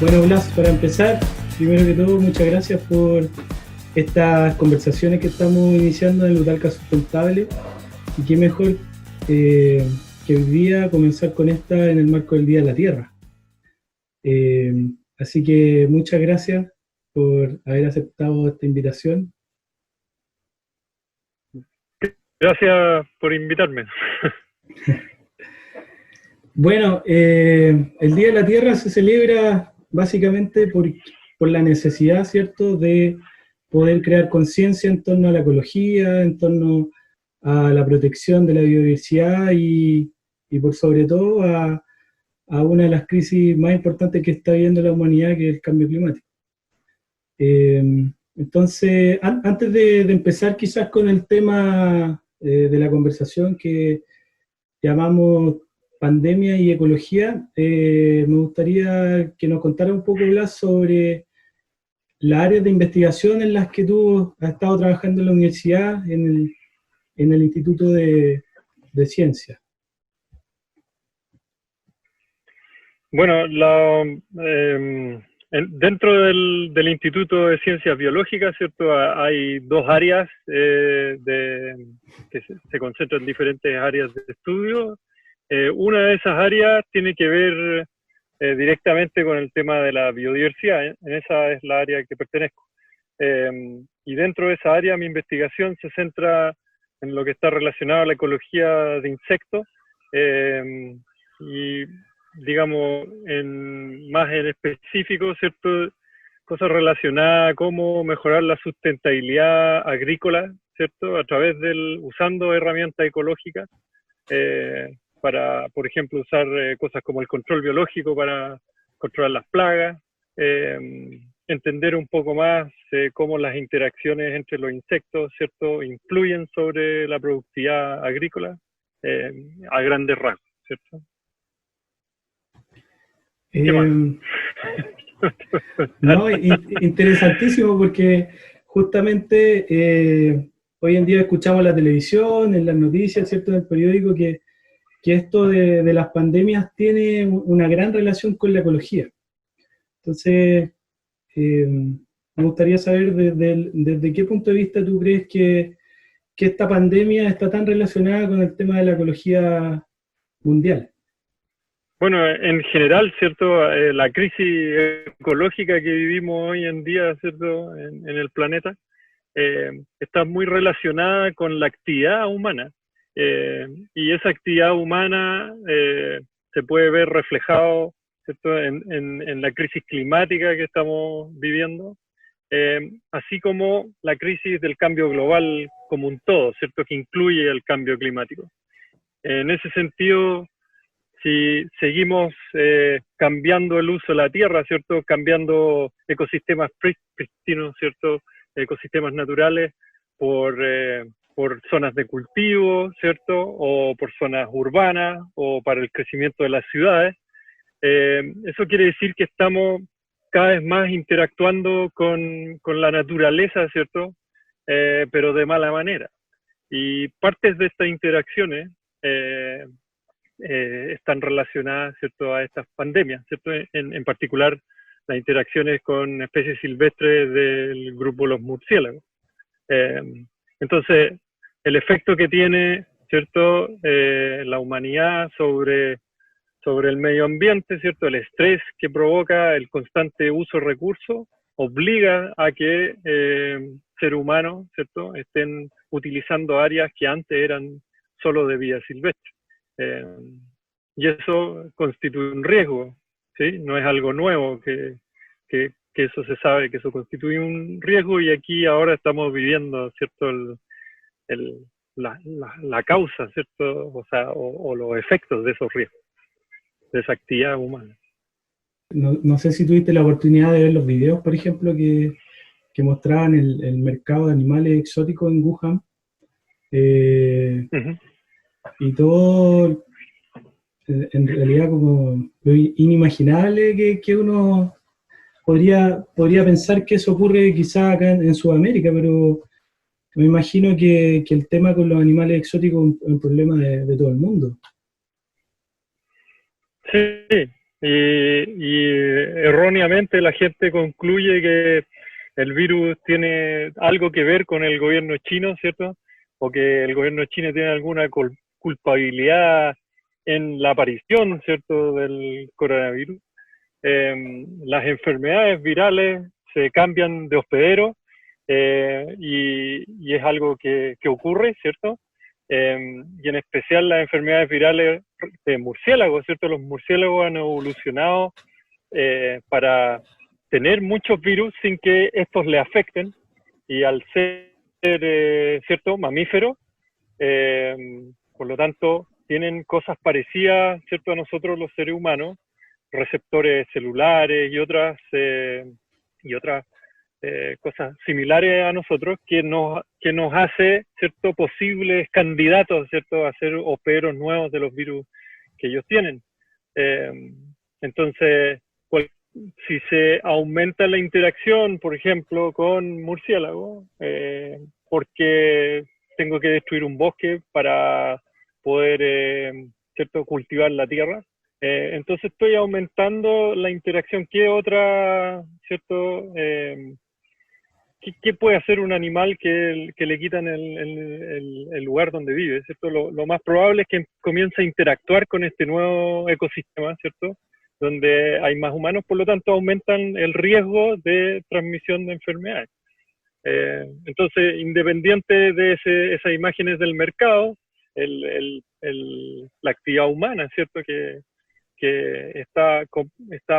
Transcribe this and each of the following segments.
Bueno, Blas, para empezar, primero que todo, muchas gracias por estas conversaciones que estamos iniciando en Lutalca Sustentable. Y qué mejor eh, que hoy día comenzar con esta en el marco del Día de la Tierra. Eh, Así que muchas gracias por haber aceptado esta invitación. Gracias por invitarme. Bueno, el Día de la Tierra se celebra básicamente por la necesidad, ¿cierto?, de poder crear conciencia en torno a la ecología, en torno a la protección de la biodiversidad y por sobre todo a una de las crisis más importantes que está viviendo la humanidad, que es el cambio climático. Eh, entonces, antes de empezar quizás con el tema de la conversación que llamamos pandemia y ecología, me gustaría que nos contara un poco, Blas, sobre las áreas de investigación en las que tú has estado trabajando en la universidad, en el Instituto de Ciencia. Bueno, dentro del Instituto de Ciencias Biológicas, ¿cierto? Hay dos áreas que se concentran en diferentes áreas de estudio. Una de esas áreas tiene que ver directamente con el tema de la biodiversidad. En esa es la área que pertenezco. Y dentro de esa área mi investigación se centra en lo que está relacionado a la ecología de insectos y digamos más en específico, ¿cierto? Cosas relacionadas a cómo mejorar la sustentabilidad agrícola, ¿cierto? A través usando herramientas ecológicas para, por ejemplo, usar cosas como el control biológico para controlar las plagas, entender un poco más cómo las interacciones entre los insectos, ¿cierto?, influyen sobre la productividad agrícola a grandes rasgos, ¿cierto? ¿Qué más? No, interesantísimo porque justamente hoy en día escuchamos en la televisión, en las noticias, ¿cierto?, en el periódico, que esto de las pandemias tiene una gran relación con la ecología. Entonces, me gustaría saber desde qué punto de vista tú crees que esta pandemia está tan relacionada con el tema de la ecología mundial. Bueno, en general, ¿cierto? La crisis ecológica que vivimos hoy en día, ¿cierto?, en el planeta, está muy relacionada con la actividad humana. Y esa actividad humana se puede ver reflejado, ¿cierto?, en la crisis climática que estamos viviendo, así como la crisis del cambio global como un todo, ¿cierto?, que incluye el cambio climático. En ese sentido, si seguimos cambiando el uso de la tierra, ¿cierto?, cambiando ecosistemas prístinos, ¿cierto?, ecosistemas naturales por zonas de cultivo, ¿cierto?, o por zonas urbanas, o para el crecimiento de las ciudades. Eso quiere decir que estamos cada vez más interactuando con la naturaleza, ¿cierto?, pero de mala manera. Y partes de estas interacciones están relacionadas, ¿cierto?, a estas pandemias, ¿cierto?, en particular las interacciones con especies silvestres del grupo los murciélagos. Entonces, el efecto que tiene, ¿cierto?, la humanidad sobre el medio ambiente, ¿cierto?, el estrés que provoca el constante uso de recursos, obliga a que seres humanos, ¿cierto?, estén utilizando áreas que antes eran solo de vida silvestre. Y eso constituye un riesgo, ¿sí? No es algo nuevo, que eso se sabe, que eso constituye un riesgo, y aquí ahora estamos viviendo, ¿cierto?, la causa, ¿cierto?, o los efectos de esos riesgos, de esa actividad humana. No sé si tuviste la oportunidad de ver los videos, por ejemplo, que mostraban el mercado de animales exóticos en Wuhan. Y todo, en realidad, como lo inimaginable que uno podría pensar que eso ocurre quizá acá en Sudamérica, pero me imagino que el tema con los animales exóticos es un problema de todo el mundo. Sí, y erróneamente la gente concluye que el virus tiene algo que ver con el gobierno chino, ¿cierto? O que el gobierno chino tiene alguna culpabilidad en la aparición, ¿cierto?, del coronavirus. Las enfermedades virales se cambian de hospedero y es algo que ocurre, ¿cierto? Y en especial las enfermedades virales de murciélagos, ¿cierto? Los murciélagos han evolucionado para tener muchos virus sin que estos le afecten, y al ser, ¿cierto?, mamíferos, por lo tanto, tienen cosas parecidas, ¿cierto?, a nosotros los seres humanos, receptores celulares y otras cosas similares a nosotros que nos hace, ¿cierto?, posibles candidatos, ¿cierto?, a ser hospederos nuevos de los virus que ellos tienen. Entonces, si se aumenta la interacción, por ejemplo, con murciélagos, porque tengo que destruir un bosque para poder, ¿cierto?, cultivar la tierra, entonces estoy aumentando la interacción. ¿Qué otra, cierto? ¿Qué puede hacer un animal que le quitan el lugar donde vive, ¿cierto? Lo más probable es que comience a interactuar con este nuevo ecosistema, ¿cierto?, donde hay más humanos, por lo tanto aumentan el riesgo de transmisión de enfermedades. Entonces, independiente de esas imágenes del mercado, la actividad humana, ¿cierto?, que está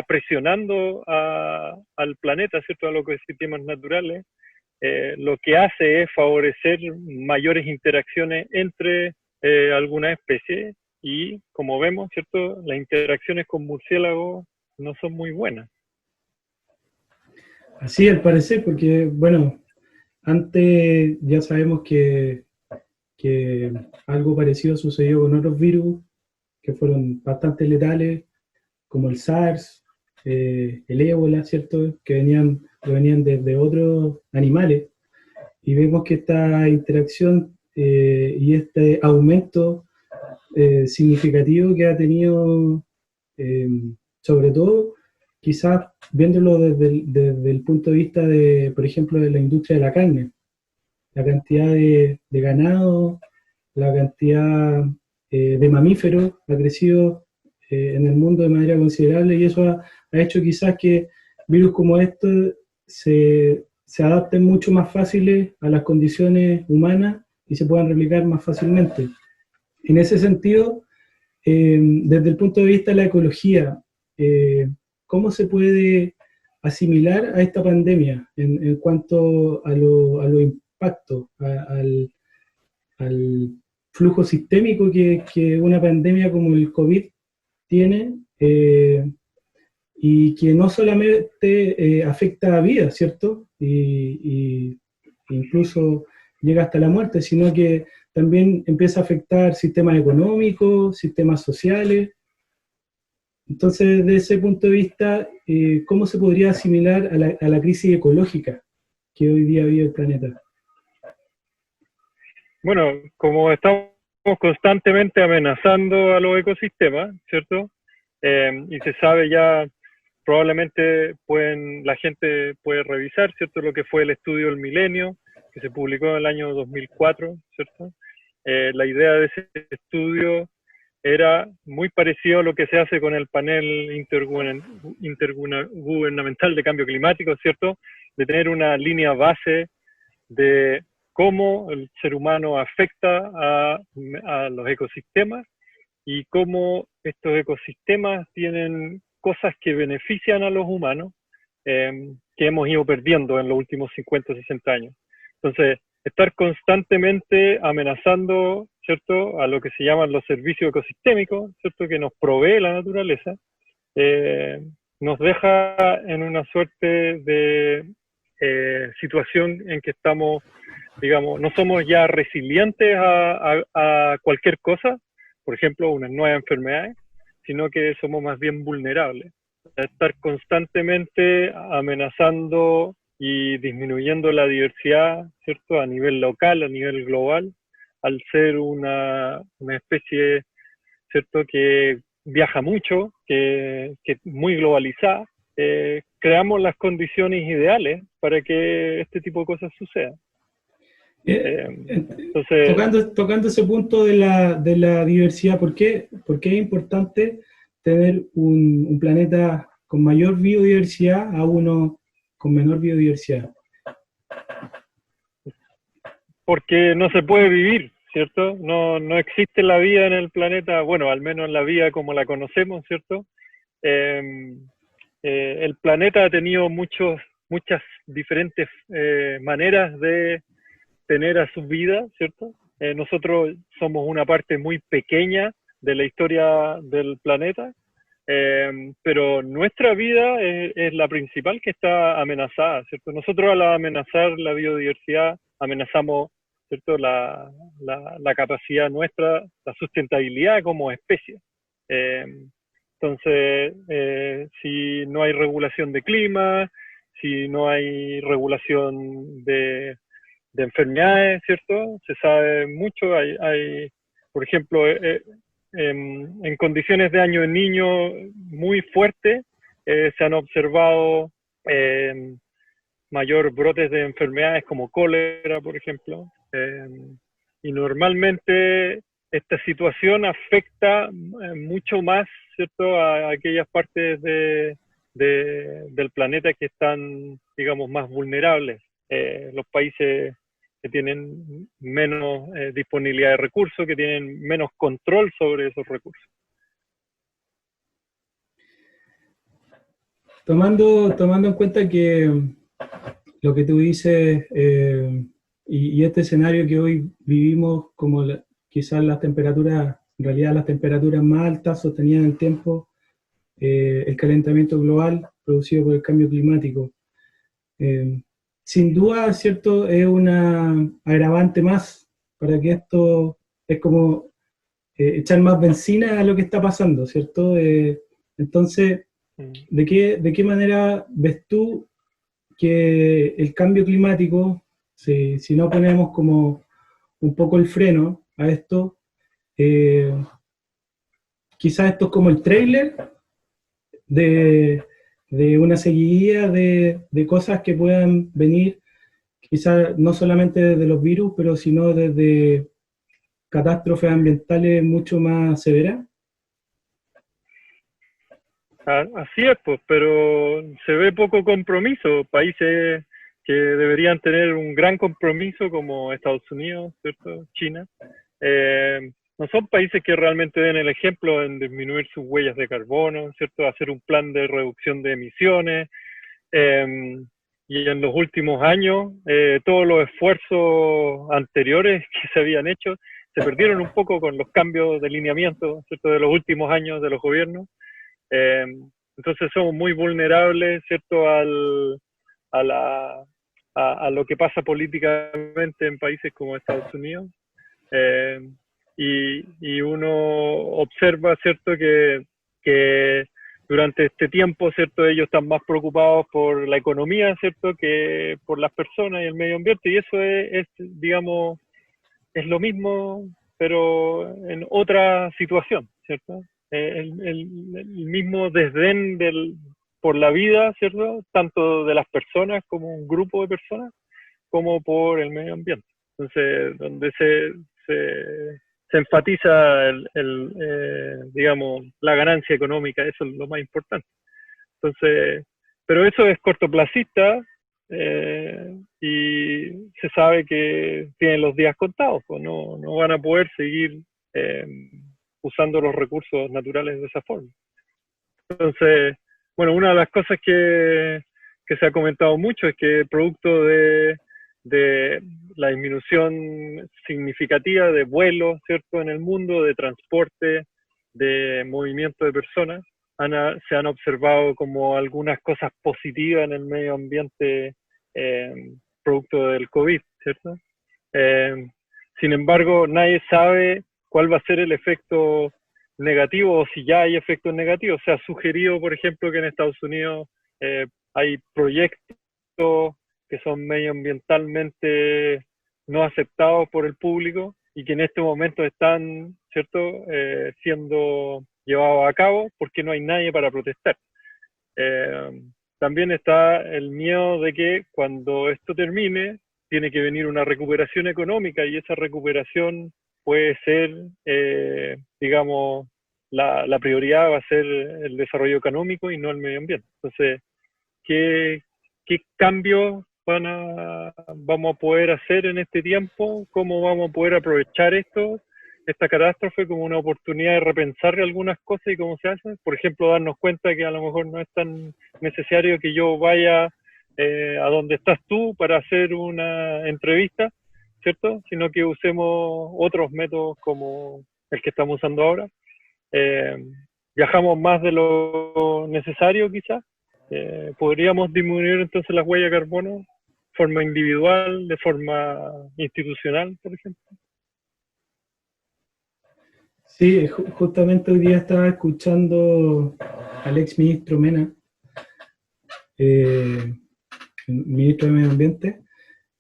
presionando al planeta, ¿cierto?, a los ecosistemas naturales, lo que hace es favorecer mayores interacciones entre algunas especies, y como vemos, ¿cierto?, las interacciones con murciélagos no son muy buenas. Así al parecer, porque, bueno, antes ya sabemos que algo parecido sucedió con otros virus que fueron bastante letales, como el SARS, el ébola, ¿cierto?, que venían desde otros animales, y vemos que esta interacción y este aumento significativo que ha tenido, eh, sobre todo, quizás viéndolo desde el punto de vista de, por ejemplo, de la industria de la carne, la cantidad de ganado, la cantidad de mamíferos ha crecido en el mundo de manera considerable, y eso ha hecho quizás que virus como estos se adapten mucho más fáciles a las condiciones humanas y se puedan replicar más fácilmente. En ese sentido, desde el punto de vista de la ecología, ¿cómo se puede asimilar a esta pandemia en cuanto a los impactos, al flujo sistémico que una pandemia como el COVID tiene, y que no solamente afecta a vidas, ¿cierto? Y incluso llega hasta la muerte, sino que también empieza a afectar sistemas económicos, sistemas sociales. Entonces, desde ese punto de vista, ¿cómo se podría asimilar a la crisis ecológica que hoy día vive el planeta? Bueno, como estamos constantemente amenazando a los ecosistemas, ¿cierto? Y se sabe ya, probablemente la gente puede revisar, ¿cierto?, lo que fue el estudio del milenio, que se publicó en el año 2004, ¿cierto? La idea de ese estudio era muy parecido a lo que se hace con el panel intergubernamental de cambio climático, ¿cierto?, de tener una línea base de cómo el ser humano afecta a los ecosistemas y cómo estos ecosistemas tienen cosas que benefician a los humanos, que hemos ido perdiendo en los últimos 50 o 60 años. Entonces, estar constantemente amenazando, ¿cierto?, a lo que se llaman los servicios ecosistémicos, ¿cierto?, que nos provee la naturaleza, nos deja en una suerte de situación en que estamos, digamos, no somos ya resilientes a cualquier cosa, por ejemplo, unas nuevas enfermedades, sino que somos más bien vulnerables. Estar constantemente amenazando y disminuyendo la diversidad, ¿cierto?, a nivel local, a nivel global, al ser una especie, ¿cierto?, que viaja mucho, que es muy globalizada, creamos las condiciones ideales para que este tipo de cosas sucedan. Entonces, Tocando ese punto de la diversidad, ¿por qué es importante tener un planeta con mayor biodiversidad a uno con menor biodiversidad? porque no se puede vivir, ¿cierto? No existe la vida en el planeta, bueno, al menos la vida como la conocemos, ¿cierto? El planeta ha tenido muchas diferentes maneras de tener a su vida, ¿cierto? Nosotros somos una parte muy pequeña de la historia del planeta, pero nuestra vida es la principal que está amenazada, ¿cierto? Nosotros al amenazar la biodiversidad, amenazamos, ¿cierto? La capacidad nuestra, la sustentabilidad como especie. Eh, entonces, si no hay regulación de clima, si no hay regulación de enfermedades, ¿cierto? Se sabe mucho, por ejemplo, en condiciones de año en niño muy fuertes, se han observado mayor brotes de enfermedades como cólera, por ejemplo, y normalmente esta situación afecta mucho más, ¿cierto?, a aquellas partes del planeta que están, digamos, más vulnerables. Los países que tienen menos disponibilidad de recursos, que tienen menos control sobre esos recursos. Tomando en cuenta que lo que tú dices y este escenario que hoy vivimos, como quizás las temperaturas, en realidad las temperaturas más altas sostenidas en el tiempo, el calentamiento global producido por el cambio climático. Sin duda, ¿cierto? Es una agravante más para que esto es como echar más benzina a lo que está pasando, ¿cierto? Entonces, ¿de qué manera ves tú que el cambio climático, si no ponemos como un poco el freno a esto, quizás esto es como el tráiler de una seguidilla de cosas que puedan venir, quizás no solamente desde los virus, pero sino desde catástrofes ambientales mucho más severas? Así es, pues, pero se ve poco compromiso. Países que deberían tener un gran compromiso como Estados Unidos, ¿cierto? China, no son países que realmente den el ejemplo en disminuir sus huellas de carbono, ¿cierto? Hacer un plan de reducción de emisiones. Y en los últimos años, todos los esfuerzos anteriores que se habían hecho se perdieron un poco con los cambios de lineamiento, ¿cierto? De los últimos años de los gobiernos. Entonces somos muy vulnerables, ¿cierto?, a lo que pasa políticamente en países como Estados Unidos. Y uno observa, ¿cierto?, que durante este tiempo, ¿cierto?, ellos están más preocupados por la economía, ¿cierto?, que por las personas y el medio ambiente, y eso digamos, es lo mismo, pero en otra situación, ¿cierto? El mismo desdén por la vida, ¿cierto? Tanto de las personas como un grupo de personas, como por el medio ambiente. Entonces, donde se enfatiza digamos, la ganancia económica, eso es lo más importante. Entonces, pero eso es cortoplacista, y se sabe que tienen los días contados, pues no van a poder seguir usando los recursos naturales de esa forma. Entonces, bueno, una de las cosas que se ha comentado mucho es que producto de la disminución significativa de vuelos, ¿cierto?, en el mundo, de transporte, de movimiento de personas, se han observado como algunas cosas positivas en el medio ambiente producto del COVID, ¿cierto? Sin embargo, nadie sabe cuál va a ser el efecto negativo o si ya hay efectos negativos. Se ha sugerido, por ejemplo, que en Estados Unidos hay proyectos que son medioambientalmente no aceptados por el público y que en este momento están, ¿cierto?, siendo llevados a cabo porque no hay nadie para protestar. Eh, También está el miedo de que cuando esto termine, tiene que venir una recuperación económica y esa recuperación puede ser, digamos, la prioridad va a ser el desarrollo económico y no el medio ambiente. Entonces, ¿qué cambios vamos a poder hacer en este tiempo? ¿Cómo vamos a poder aprovechar esta catástrofe como una oportunidad de repensar algunas cosas y cómo se hace? Por ejemplo, darnos cuenta que a lo mejor no es tan necesario que yo vaya a donde estás tú para hacer una entrevista, ¿cierto? Sino que usemos otros métodos como el que estamos usando ahora. Eh, Viajamos más de lo necesario quizás. Podríamos disminuir entonces las huellas de carbono de forma individual, de forma institucional, por ejemplo. Sí, justamente hoy día estaba escuchando al ex ministro Mena, ministro de Medio Ambiente,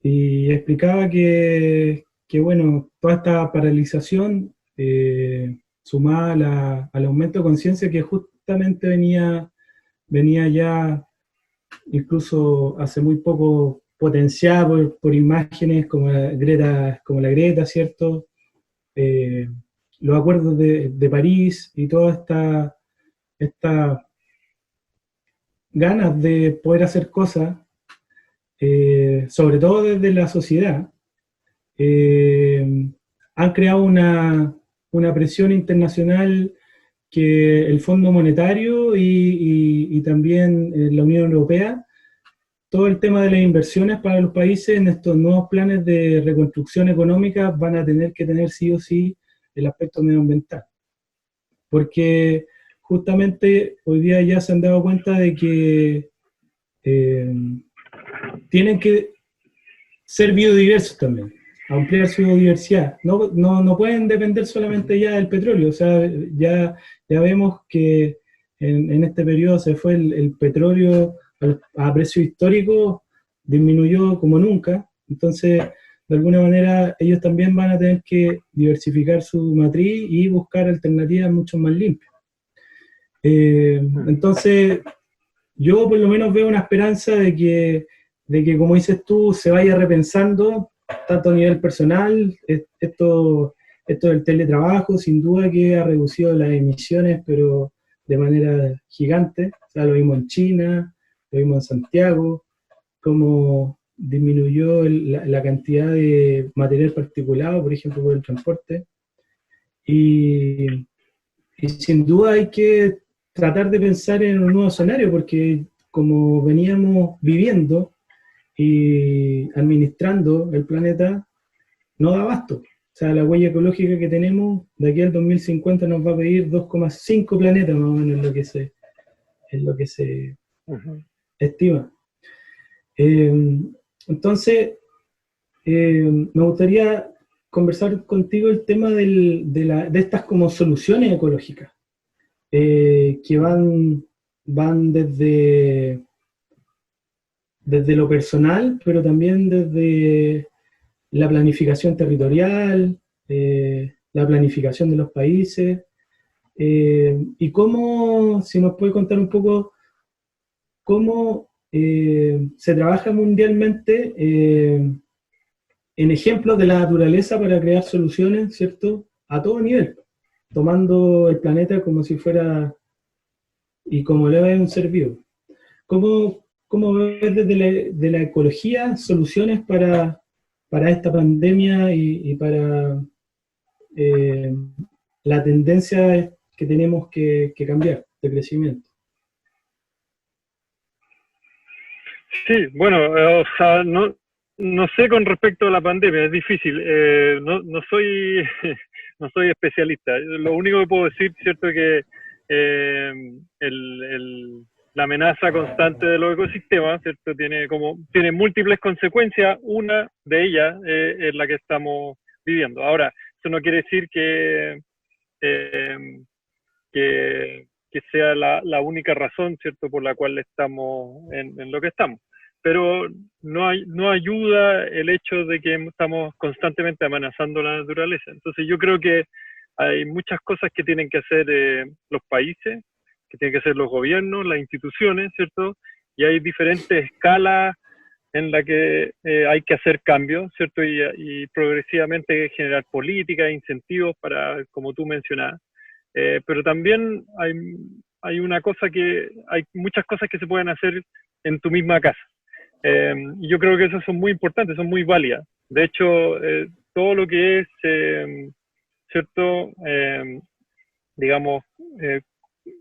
y explicaba que bueno, toda esta paralización sumada al aumento de conciencia que justamente venía ya incluso hace muy poco potenciada por imágenes como la Greta, ¿cierto? Eh, los acuerdos de París y toda esta ganas de poder hacer cosas, sobre todo desde la sociedad, han creado una presión internacional que el Fondo Monetario y también la Unión Europea, todo el tema de las inversiones para los países en estos nuevos planes de reconstrucción económica van a tener que tener sí o sí el aspecto medioambiental. Porque justamente hoy día ya se han dado cuenta de que eh, tienen que ser biodiversos también, ampliar su biodiversidad. No pueden depender solamente ya del petróleo, o sea, ya vemos que en este periodo se fue el petróleo a precio histórico, disminuyó como nunca, entonces de alguna manera ellos también van a tener que diversificar su matriz y buscar alternativas mucho más limpias. Entonces, yo por lo menos veo una esperanza de que, como dices tú, se vaya repensando, tanto a nivel personal, esto del teletrabajo, sin duda que ha reducido las emisiones, pero de manera gigante. O sea, lo vimos en China, lo vimos en Santiago, cómo disminuyó la cantidad de material particulado, por ejemplo, por el transporte. Y, y sin duda hay que tratar de pensar en un nuevo escenario, porque como veníamos viviendo y administrando el planeta, no da abasto. O sea, la huella ecológica que tenemos de aquí al 2050 nos va a pedir 2,5 planetas más o menos es lo que se estima. Entonces, me gustaría conversar contigo el tema de estas como soluciones ecológicas, que van desde lo personal, pero también desde la planificación territorial, la planificación de los países, y cómo, si nos puede contar un poco, cómo se trabaja mundialmente en ejemplos de la naturaleza para crear soluciones, ¿cierto? A todo nivel, tomando el planeta como si fuera y como lo es un ser vivo. ¿Cómo ves desde de la ecología soluciones para esta pandemia y para eh, la tendencia que tenemos que cambiar de crecimiento? Sí, bueno, o sea, no sé con respecto a la pandemia, es difícil. No soy no soy especialista. Lo único que puedo decir, cierto, es que eh, la amenaza constante de los ecosistemas, cierto, tiene múltiples consecuencias. Una de ellas es la que estamos viviendo. Ahora, eso no quiere decir eh, que sea la única razón, ¿cierto?, por la cual estamos en lo que estamos. Pero no ayuda el hecho de que estamos constantemente amenazando la naturaleza. Entonces yo creo que hay muchas cosas que tienen que hacer los países, que tienen que hacer los gobiernos, las instituciones, ¿cierto? Y hay diferentes escalas en la que hay que hacer cambios, ¿cierto? Y progresivamente generar políticas, incentivos para, como tú mencionabas. Pero también hay una cosa hay muchas cosas que se pueden hacer en tu misma casa. Y yo creo que esas son muy importantes, son muy válidas. De hecho, todo lo que es, ¿cierto? Digamos,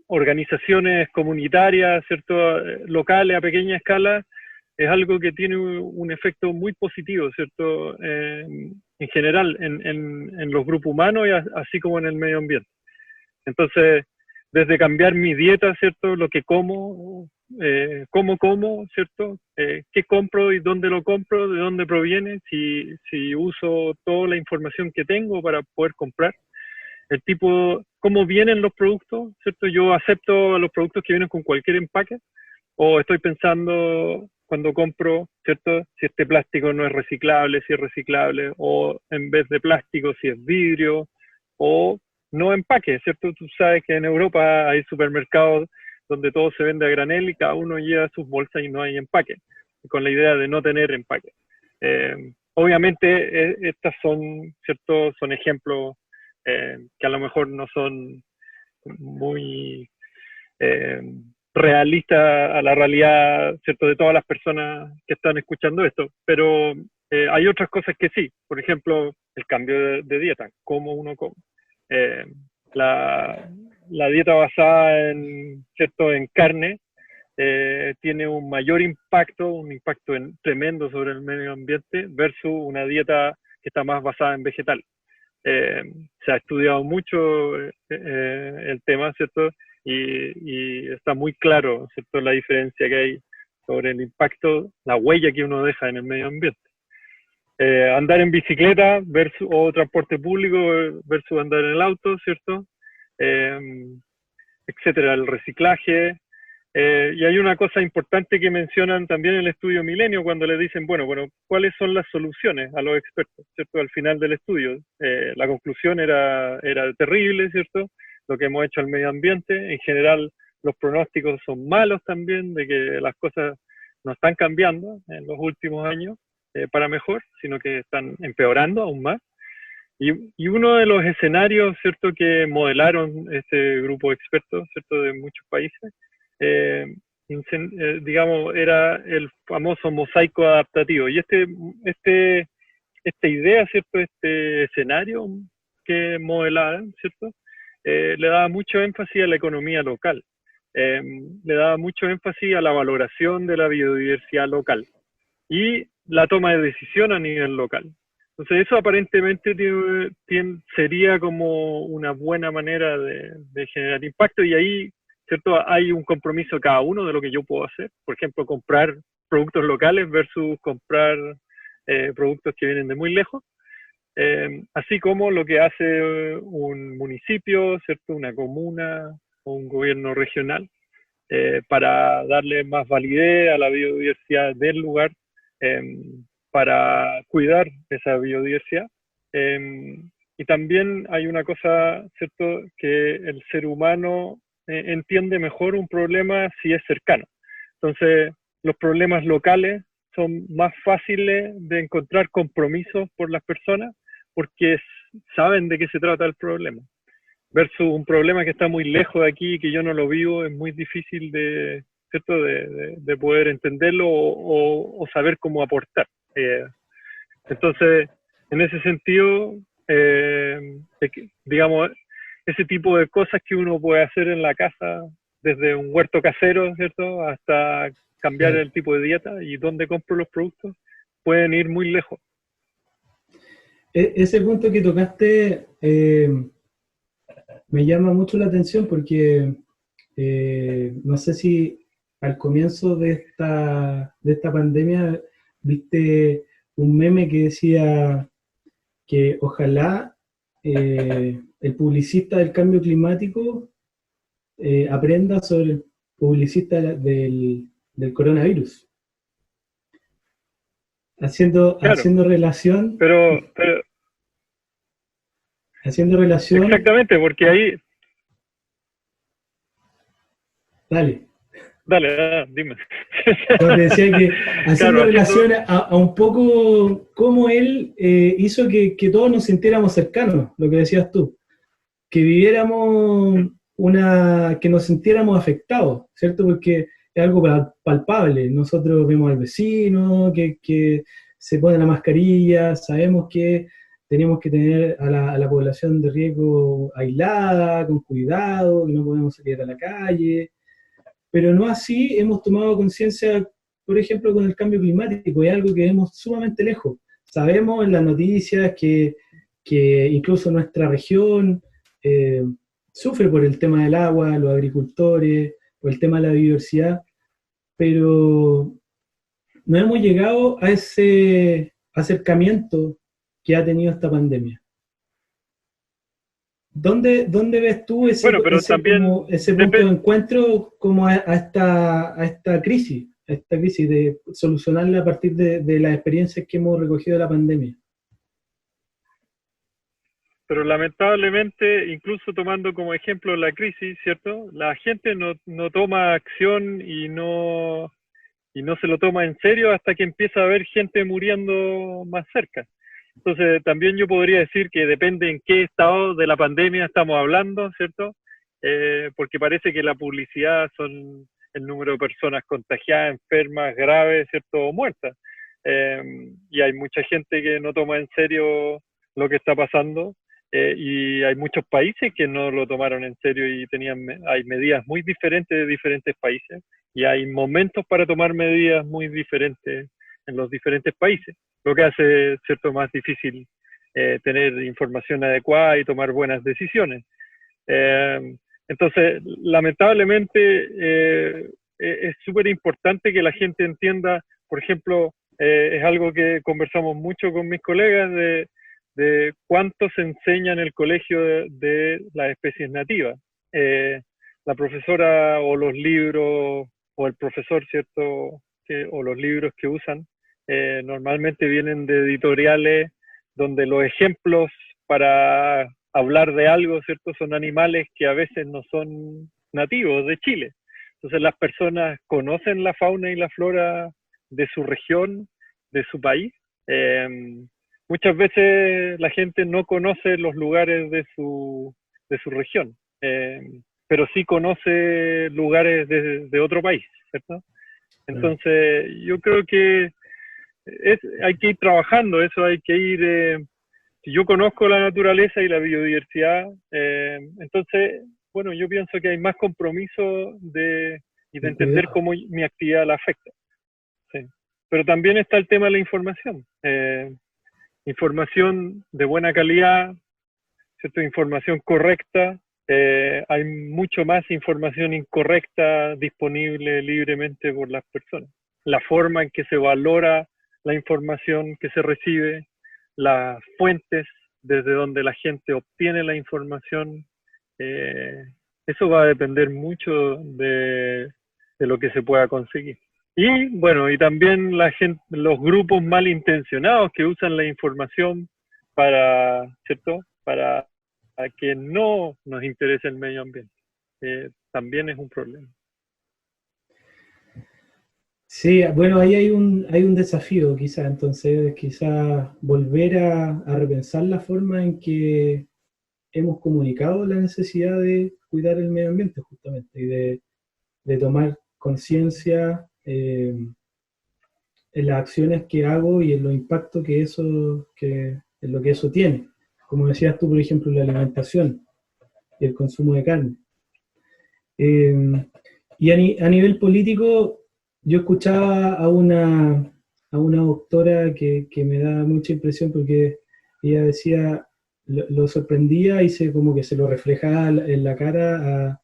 organizaciones comunitarias, ¿cierto? Locales a pequeña escala, es algo que tiene un efecto muy positivo, ¿cierto? En general, en los grupos humanos y así como en el medio ambiente. Entonces, desde cambiar mi dieta, ¿cierto? Lo que como, cómo, ¿cierto? Qué compro y dónde lo compro, de dónde proviene, si uso toda la información que tengo para poder comprar, el tipo, cómo vienen los productos, ¿cierto? Yo acepto los productos que vienen con cualquier empaque, o estoy pensando cuando compro, ¿cierto? Si este plástico no es reciclable, si es reciclable, o en vez de plástico, si es vidrio, o no empaque, ¿cierto? Tú sabes que en Europa hay supermercados donde todo se vende a granel y cada uno lleva sus bolsas y no hay empaque, con la idea de no tener empaque. Obviamente, estas son, ¿cierto? Son ejemplos que a lo mejor no son muy realistas a la realidad, ¿cierto? De todas las personas que están escuchando esto, pero hay otras cosas que sí, por ejemplo, el cambio de dieta, cómo uno come. La dieta basada en, ¿cierto? En carne tiene un mayor impacto, un impacto tremendo sobre el medio ambiente versus una dieta que está más basada en vegetal. Se ha estudiado mucho el tema, ¿cierto? Y está muy claro, ¿cierto? La diferencia que hay sobre el impacto, la huella que uno deja en el medio ambiente. Andar en bicicleta versus, o transporte público versus andar en el auto, ¿cierto? Etcétera, el reciclaje. Y hay una cosa importante que mencionan también en el estudio Milenio cuando le dicen, bueno, ¿cuáles son las soluciones a los expertos, ¿cierto? Al final del estudio. La conclusión era terrible, ¿cierto? Lo que hemos hecho al medio ambiente. En general, los pronósticos son malos también, de que las cosas no están cambiando en los últimos años para mejor, sino que están empeorando aún más. Y uno de los escenarios, ¿cierto?, que modelaron este grupo de expertos, ¿cierto?, de muchos países, digamos, era el famoso mosaico adaptativo. Y esta idea, ¿cierto?, este escenario que modelaban, ¿cierto?, le daba mucho énfasis a la economía local, le daba mucho énfasis a la valoración de la biodiversidad local y la toma de decisión a nivel local. Entonces eso aparentemente sería como una buena manera de generar impacto, y ahí, ¿cierto?, hay un compromiso de cada uno de lo que yo puedo hacer. Por ejemplo, comprar productos locales versus comprar productos que vienen de muy lejos. Así como lo que hace un municipio, ¿cierto?, una comuna o un gobierno regional, para darle más validez a la biodiversidad del lugar, para cuidar esa biodiversidad. Y también hay una cosa, ¿cierto?, que el ser humano entiende mejor un problema si es cercano. Entonces, los problemas locales son más fáciles de encontrar compromisos por las personas porque saben de qué se trata el problema. Versus un problema que está muy lejos de aquí, que yo no lo vivo, es muy difícil ¿cierto?, de poder entenderlo o saber cómo aportar. Entonces, en ese sentido, digamos, ese tipo de cosas que uno puede hacer en la casa, desde un huerto casero, ¿cierto?, hasta cambiar el tipo de dieta y dónde compro los productos, pueden ir muy lejos. Ese punto que tocaste me llama mucho la atención porque no sé si al comienzo de esta pandemia viste un meme que decía que ojalá el publicista del cambio climático aprenda sobre el publicista del coronavirus. Haciendo relación. Pero haciendo relación... Exactamente, porque ahí... Dale. Dale, dime. No, te decía que haciendo Claro, relación a un poco cómo él hizo que todos nos sintiéramos cercanos, lo que decías tú, que viviéramos que nos sintiéramos afectados, ¿cierto? Porque es algo palpable. Nosotros vemos al vecino que se pone la mascarilla, sabemos que tenemos que tener a la población de riesgo aislada, con cuidado, que no podemos salir a la calle, pero no así hemos tomado conciencia, por ejemplo, con el cambio climático, es algo que vemos sumamente lejos. Sabemos en las noticias que incluso nuestra región eh, sufre por el tema del agua, los agricultores, por el tema de la biodiversidad, pero no hemos llegado a ese acercamiento que ha tenido esta pandemia. ¿Dónde ves tú bueno, pero también ese punto de encuentro como a esta crisis de solucionarla a partir de las experiencias que hemos recogido de la pandemia? Pero lamentablemente, incluso tomando como ejemplo la crisis, ¿cierto? La gente no toma acción y no se lo toma en serio hasta que empieza a haber gente muriendo más cerca. Entonces, también yo podría decir que depende en qué estado de la pandemia estamos hablando, ¿cierto? Porque parece que la publicidad son el número de personas contagiadas, enfermas, graves, ¿cierto? O muertas. Y hay mucha gente que no toma en serio lo que está pasando. Y hay muchos países que no lo tomaron en serio y hay medidas muy diferentes de diferentes países y hay momentos para tomar medidas muy diferentes en los diferentes países, lo que hace, ¿cierto?, más difícil tener información adecuada y tomar buenas decisiones. Entonces, lamentablemente, es súper importante que la gente entienda, por ejemplo, es algo que conversamos mucho con mis colegas de cuánto se enseña en el colegio de las especies nativas. La profesora o los libros o el profesor, ¿cierto? O los libros que usan normalmente vienen de editoriales donde los ejemplos para hablar de algo, ¿cierto? Son animales que a veces no son nativos de Chile. Entonces las personas conocen la fauna y la flora de su región, de su país. Muchas veces la gente no conoce los lugares de su región, pero sí conoce lugares de otro país, ¿cierto? Entonces, yo creo que hay que ir trabajando eso, hay que ir... si yo conozco la naturaleza y la biodiversidad, entonces, bueno, yo pienso que hay más compromiso y de entender cómo mi actividad la afecta. Sí. Pero también está el tema de la información. Información de buena calidad, ¿cierto? Información correcta. Hay mucho más información incorrecta disponible libremente por las personas. La forma en que se valora la información que se recibe, las fuentes desde donde la gente obtiene la información, eso va a depender mucho de lo que se pueda conseguir. Y bueno, y también los grupos malintencionados que usan la información ¿cierto? Para que no nos interese el medio ambiente. También es un problema. Sí, bueno, ahí hay un desafío quizás, entonces quizás volver a repensar la forma en que hemos comunicado la necesidad de cuidar el medio ambiente justamente y de tomar conciencia en las acciones que hago y en los impactos en lo que eso tiene. Como decías tú, por ejemplo, la alimentación y el consumo de carne. Y a nivel político, yo escuchaba a una doctora que me da mucha impresión porque ella decía, lo sorprendía y como que se lo reflejaba en la cara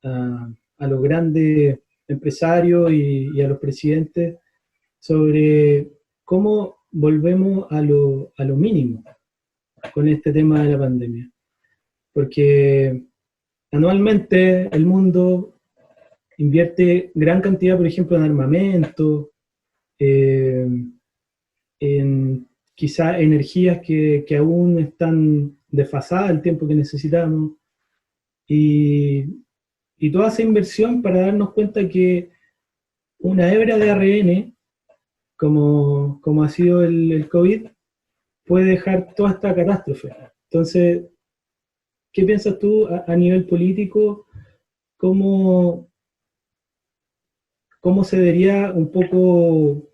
a los grandes empresarios y a los presidentes sobre cómo volvemos a lo mínimo con este tema de la pandemia. Porque anualmente el mundo invierte gran cantidad, por ejemplo, en armamento, en quizá energías que aún están desfasadas el tiempo que necesitamos, y, y toda esa inversión para darnos cuenta que una hebra de ARN, como ha sido el COVID, puede dejar toda esta catástrofe. Entonces, ¿qué piensas tú a nivel político? ¿Cómo, ¿Cómo se debería un poco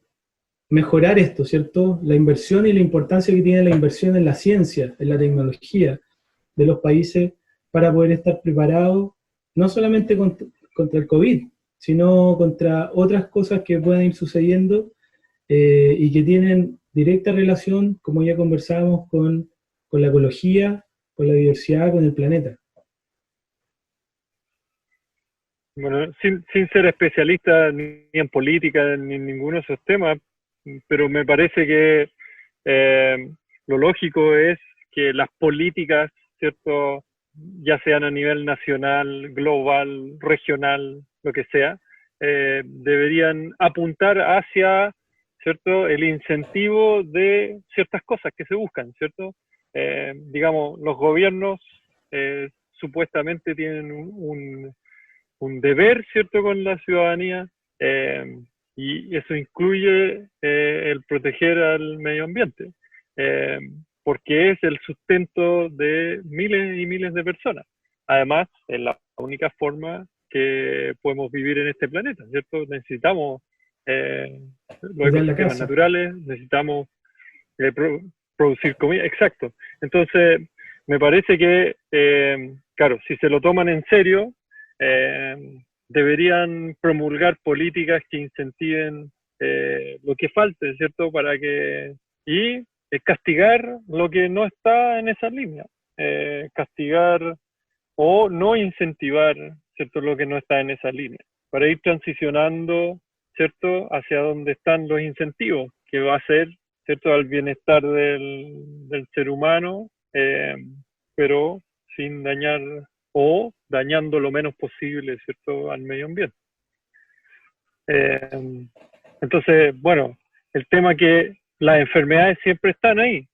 mejorar esto, ¿cierto? La inversión y la importancia que tiene la inversión en la ciencia, en la tecnología de los países para poder estar preparados, no solamente contra el COVID, sino contra otras cosas que puedan ir sucediendo y que tienen directa relación, como ya conversábamos, con la ecología, con la diversidad, con el planeta. Bueno, sin ser especialista ni en política ni en ninguno de esos temas, pero me parece que lo lógico es que las políticas, ¿cierto? Ya sean a nivel nacional, global, regional, lo que sea, deberían apuntar hacia, ¿cierto? El incentivo de ciertas cosas que se buscan, ¿cierto? Digamos, los gobiernos supuestamente tienen un deber, ¿cierto?, con la ciudadanía, y eso incluye el proteger al medio ambiente, eh, porque es el sustento de miles y miles de personas. Además, es la única forma que podemos vivir en este planeta, ¿cierto? Necesitamos los Desde la ecosistemas casa. naturales, necesitamos eh, pro producir comida, exacto. Entonces, me parece que, claro, si se lo toman en serio, deberían promulgar políticas que incentiven lo que falte, ¿cierto? Para que, y castigar lo que no está en esa línea, castigar o no incentivar, ¿cierto? Lo que no está en esa línea, para ir transicionando, ¿cierto? Hacia donde están los incentivos, que va a ser, ¿cierto? Al bienestar del ser humano, pero sin dañar o dañando lo menos posible, ¿cierto?, al medio ambiente. Entonces, bueno, el tema que las enfermedades siempre están ahí,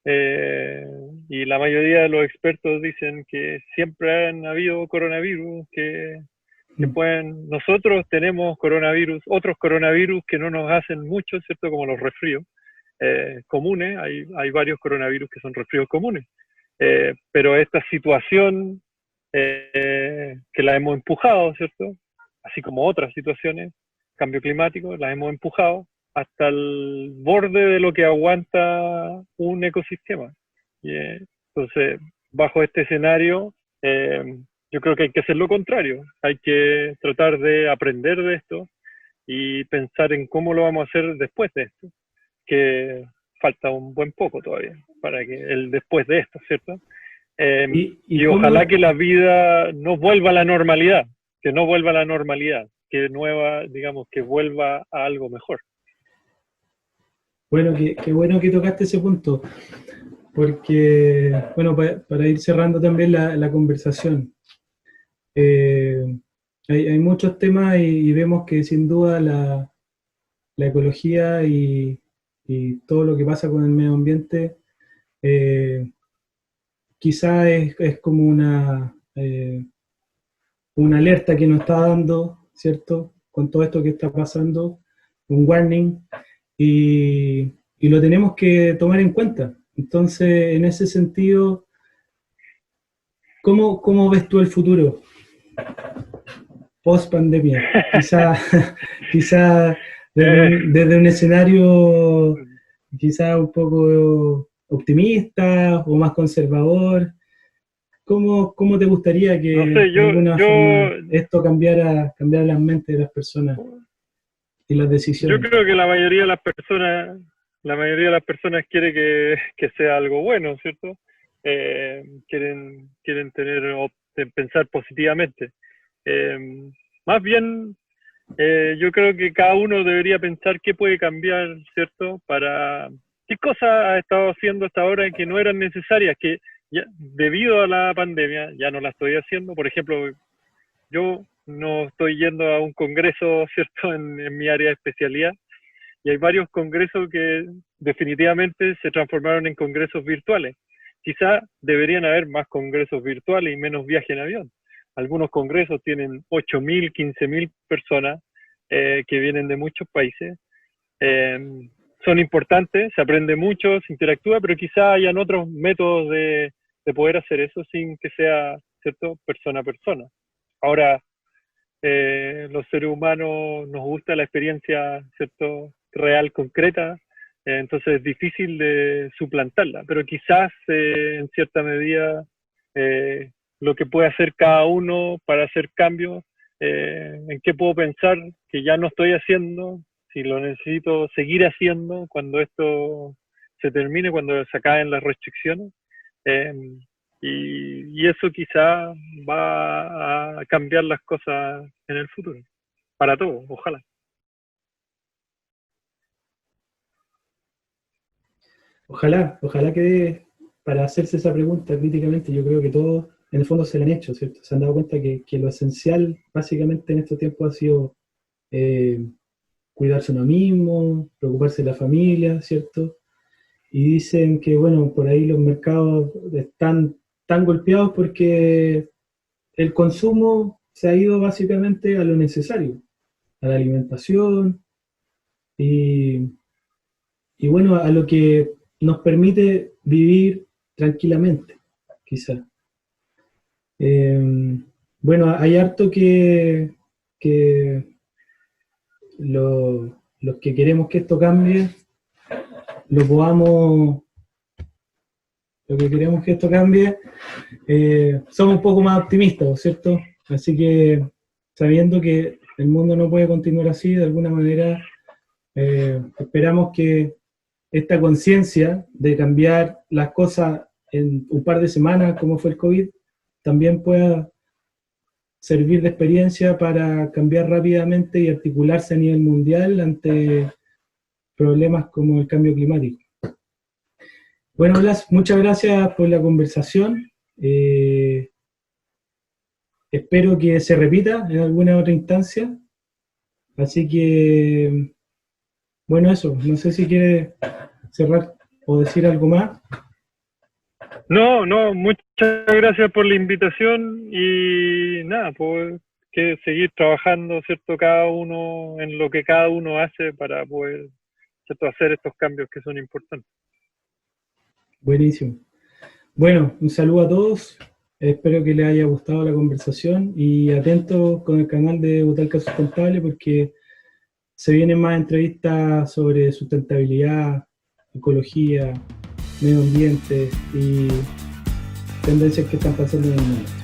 y la mayoría de los expertos dicen que siempre han habido coronavirus, que pueden, nosotros tenemos coronavirus, otros coronavirus que no nos hacen mucho, ¿cierto?, como los resfríos comunes, hay varios coronavirus que son resfríos comunes, pero esta situación que la hemos empujado, ¿cierto? Así como otras situaciones, cambio climático, las hemos empujado hasta el borde de lo que aguanta un ecosistema. Y, entonces, bajo este escenario, yo creo que hay que hacer lo contrario, hay que tratar de aprender de esto y pensar en cómo lo vamos a hacer después de esto, que falta un buen poco todavía para que el después de esto, ¿cierto? Y Y ojalá cómo, que la vida no vuelva a la normalidad, que no vuelva a la normalidad, que nueva, digamos, que vuelva a algo mejor. bueno, qué bueno que tocaste ese punto, porque, bueno, para ir cerrando también la conversación, eh, hay muchos temas y vemos que sin duda la ecología y todo lo que pasa con el medio ambiente eh, quizá es como una alerta que nos está dando, ¿cierto? Con todo esto que está pasando, un warning, y lo tenemos que tomar en cuenta. Entonces, en ese sentido, ¿cómo ves tú el futuro post pandemia? Quizá, quizá desde un escenario quizá un poco optimista o más conservador. ¿Cómo te gustaría No que sé, de alguna forma esto cambiara las mentes de las personas y las yo decisiones? creo que la mayoría de las personas quiere que sea algo bueno, ¿cierto? Quieren pensar positivamente. Eh, Más bien, yo creo que cada uno debería pensar qué puede cambiar, ¿cierto? ¿Qué cosas ha estado haciendo hasta ahora que no eran necesarias, que ya, debido a la pandemia ya no la estoy haciendo? Por ejemplo, yo no estoy yendo a un congreso, ¿cierto?, en mi área de especialidad, y hay varios congresos que definitivamente se transformaron en congresos virtuales. Quizá deberían haber más congresos virtuales y menos viaje en avión. Algunos congresos tienen 8.000, 15.000 personas que vienen de muchos países. Son importantes, se aprende mucho, se interactúa, pero quizá hayan otros métodos de poder hacer eso sin que sea, ¿cierto?, persona a persona. Ahora, los seres humanos nos gusta la experiencia, ¿cierto?, real, concreta, entonces es difícil de suplantarla, pero quizás en cierta medida lo que puede hacer cada uno para hacer cambios, en qué puedo pensar que ya no estoy haciendo, si lo necesito seguir haciendo cuando esto se termine, cuando se acaben las restricciones, y eso quizá va a cambiar las cosas en el futuro, para todos, ojalá. Ojalá que para hacerse esa pregunta críticamente, yo creo que todos en el fondo se la han hecho, ¿cierto? Se han dado cuenta que lo esencial básicamente en estos tiempos ha sido cuidarse uno mismo, preocuparse de la familia, ¿cierto? Y dicen que, bueno, por ahí los mercados están tan golpeados porque el consumo se ha ido básicamente a lo necesario, a la alimentación y bueno, a lo que nos permite vivir tranquilamente, quizás. Bueno, hay harto que los que queremos que esto cambie, lo podamos, lo que queremos que esto cambie, somos un poco más optimistas, ¿cierto? Así que, sabiendo que el mundo no puede continuar así, de alguna manera, esperamos que esta conciencia de cambiar las cosas en un par de semanas, como fue el COVID, también pueda servir de experiencia para cambiar rápidamente y articularse a nivel mundial ante problemas como el cambio climático. Bueno, Blas, muchas gracias por la conversación. Espero que se repita en alguna otra instancia. Así que, bueno, eso. No sé si quiere cerrar o decir algo más. No, muchas gracias por la invitación y nada, pues que seguir trabajando, ¿cierto?, cada uno en lo que cada uno hace para poder, ¿cierto?, hacer estos cambios que son importantes. Buenísimo. Bueno, un saludo a todos. Espero que les haya gustado la conversación y atentos con el canal de Butalca Sustentable porque se vienen más entrevistas sobre sustentabilidad, ecología, medio ambiente y tendencias que están pasando en el mundo.